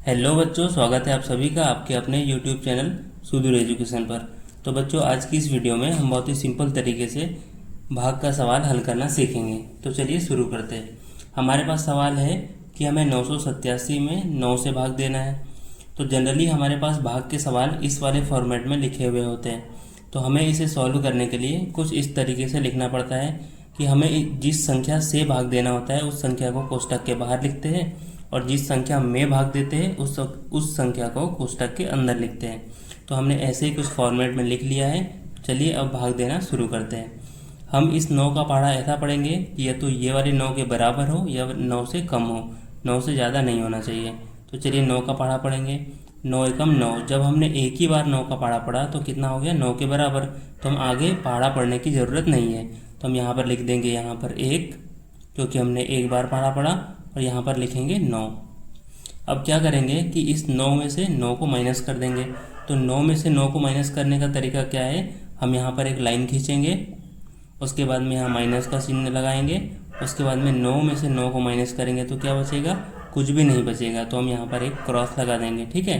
Hello बच्चों, स्वागत है आप सभी का आपके अपने यूट्यूब चैनल सुदूर एजुकेशन पर। तो बच्चों, आज की इस वीडियो में हम बहुत ही सिंपल तरीके से भाग का सवाल हल करना सीखेंगे। तो चलिए शुरू करते हैं। हमारे पास सवाल है कि हमें 987 में 9 से भाग देना है। तो जनरली हमारे पास भाग के सवाल इस वाले फॉर्मेट में लिखे हुए होते हैं। तो हमें इसे सॉल्व करने के लिए कुछ इस तरीके से लिखना पड़ता है कि हमें जिस संख्या से भाग देना होता है उस संख्या को कोष्टक के बाहर लिखते हैं, और जिस संख्या में भाग देते हैं उस संख्या को कोष्टक के अंदर लिखते हैं। तो हमने ऐसे ही कुछ फॉर्मेट में लिख लिया है। चलिए अब भाग देना शुरू करते हैं। हम इस 9 का पहाड़ा ऐसा पढ़ेंगे कि या तो ये वाले 9 के बराबर हो या 9 से कम हो, 9 से ज़्यादा नहीं होना चाहिए। तो चलिए 9 का पहाड़ा पढ़ेंगे। 9 एकम 9। जब हमने एक ही बार 9 का पहाड़ा पढ़ा तो कितना हो गया, 9 के बराबर। तो हम आगे पहाड़ा पढ़ने की ज़रूरत नहीं है। तो हम यहाँ पर लिख देंगे यहाँ पर 1, क्योंकि हमने एक बार पहाड़ा पढ़ा, और यहाँ पर लिखेंगे 9। अब क्या करेंगे कि इस 9 में से 9 को माइनस कर देंगे। तो 9 में से 9 को माइनस करने का तरीका क्या है, हम यहाँ पर एक लाइन खींचेंगे, उसके बाद में यहाँ माइनस का चिन्ह लगाएंगे, उसके बाद में 9 में से 9 को माइनस करेंगे तो क्या बचेगा, कुछ भी नहीं बचेगा। तो हम यहाँ पर एक क्रॉस लगा देंगे, ठीक है।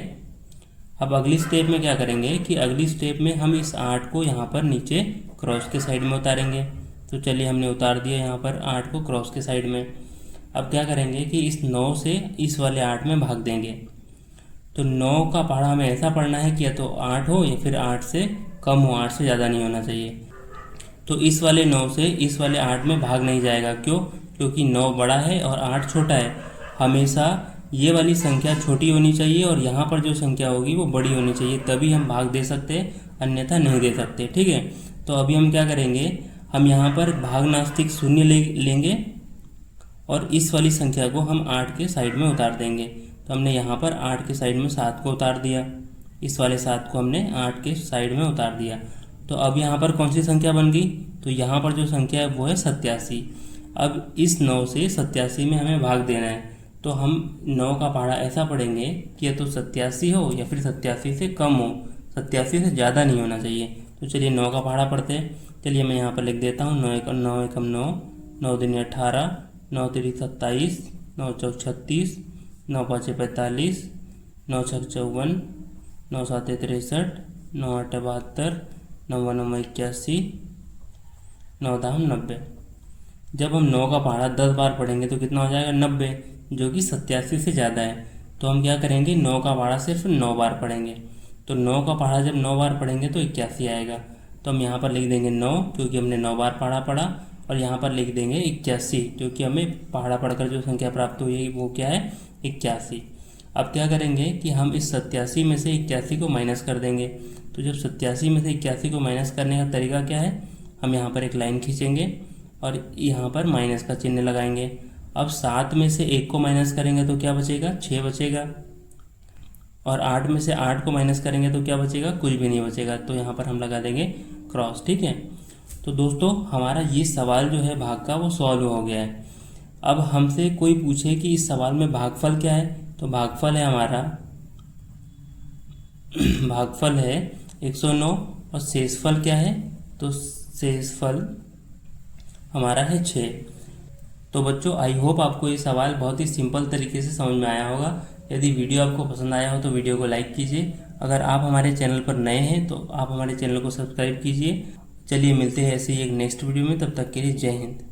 अब अगली स्टेप में क्या करेंगे कि अगली स्टेप में हम इस 8 को यहाँ पर नीचे क्रॉस के साइड में उतारेंगे। तो चलिए हमने उतार दिया यहाँ पर 8 को क्रॉस के साइड में। अब क्या करेंगे कि इस 9 से इस वाले 8 में भाग देंगे। तो 9 का पहाड़ा हमें ऐसा पढ़ना है कि या तो 8 हो या फिर 8 से कम हो, 8 से ज़्यादा नहीं होना चाहिए। तो इस वाले 9 से इस वाले 8 में भाग नहीं जाएगा। क्यों? क्योंकि 9 बड़ा है और 8 छोटा है। हमेशा ये वाली संख्या छोटी होनी चाहिए और यहाँ पर जो संख्या होगी वो बड़ी होनी चाहिए, तभी हम भाग दे सकते हैं, अन्यथा नहीं दे सकते, ठीक है। तो अभी हम क्या करेंगे, हम यहाँ पर भाग नास्तिक शून्य लेंगे और इस वाली संख्या को हम 8 के साइड में उतार देंगे। तो हमने यहाँ पर 8 के साइड में 7 को उतार दिया, इस वाले 7 को हमने 8 के साइड में उतार दिया। तो अब यहाँ पर कौन सी संख्या बन गई, तो यहाँ पर जो संख्या है वो है 87। अब इस 9 से 87 में हमें भाग देना है। तो हम 9 का पहाड़ा ऐसा पढ़ेंगे कि या तो 87 हो या फिर 87 से कम हो, 87 से ज़्यादा नहीं होना चाहिए। तो चलिए 9 का पहाड़ा पढ़ते हैं। चलिए मैं यहाँ पर लिख देता हूँ 9 एकम 9, 9 दूनी 18, 9 तिरी 27, 9 चौक 36, 9 पाँचे 45, 9 छक 54, 9 साते 63, 9 आठे 72, 9 9 81, 9 दाम 90। जब हम 9 का पहाड़ा 10 बार पढ़ेंगे तो कितना हो जाएगा, 90, जो कि 87 से ज़्यादा है। तो हम क्या करेंगे, 9 का पहाड़ा सिर्फ 9 बार पढ़ेंगे। तो 9 का पहाड़ा जब 9 बार पढ़ेंगे तो 81 आएगा। तो हम यहाँ पर लिख देंगे 9, क्योंकि हमने 9 बार पहाड़ा पढ़ा, और यहाँ पर लिख देंगे 81, क्योंकि हमें पहाड़ा पढ़कर जो संख्या प्राप्त हुई है वो क्या है, 81। अब क्या करेंगे कि हम इस 87 में से 81 को माइनस कर देंगे। तो जब 87 में से 81 को माइनस करने का तरीका क्या है, हम यहाँ पर एक लाइन खींचेंगे और यहाँ पर माइनस का चिन्ह लगाएंगे। अब 7 में से 1 को माइनस करेंगे तो क्या बचेगा, 6 बचेगा, और 8 में से 8 को माइनस करेंगे तो क्या बचेगा, कुछ भी नहीं बचेगा। तो यहाँ पर हम लगा देंगे क्रॉस, ठीक है। तो दोस्तों, हमारा ये सवाल जो है भाग का वो सॉल्व हो गया है। अब हमसे कोई पूछे कि इस सवाल में भागफल क्या है, तो भागफल है हमारा भागफल है 109, और शेषफल क्या है, तो शेषफल हमारा है 6। तो बच्चों, आई होप आपको ये सवाल बहुत ही सिंपल तरीके से समझ में आया होगा। यदि वीडियो आपको पसंद आया हो तो वीडियो को लाइक कीजिए। अगर आप हमारे चैनल पर नए हैं तो आप हमारे चैनल को सब्सक्राइब कीजिए। चलिए मिलते हैं ऐसे ही एक नेक्स्ट वीडियो में, तब तक के लिए जय हिंद।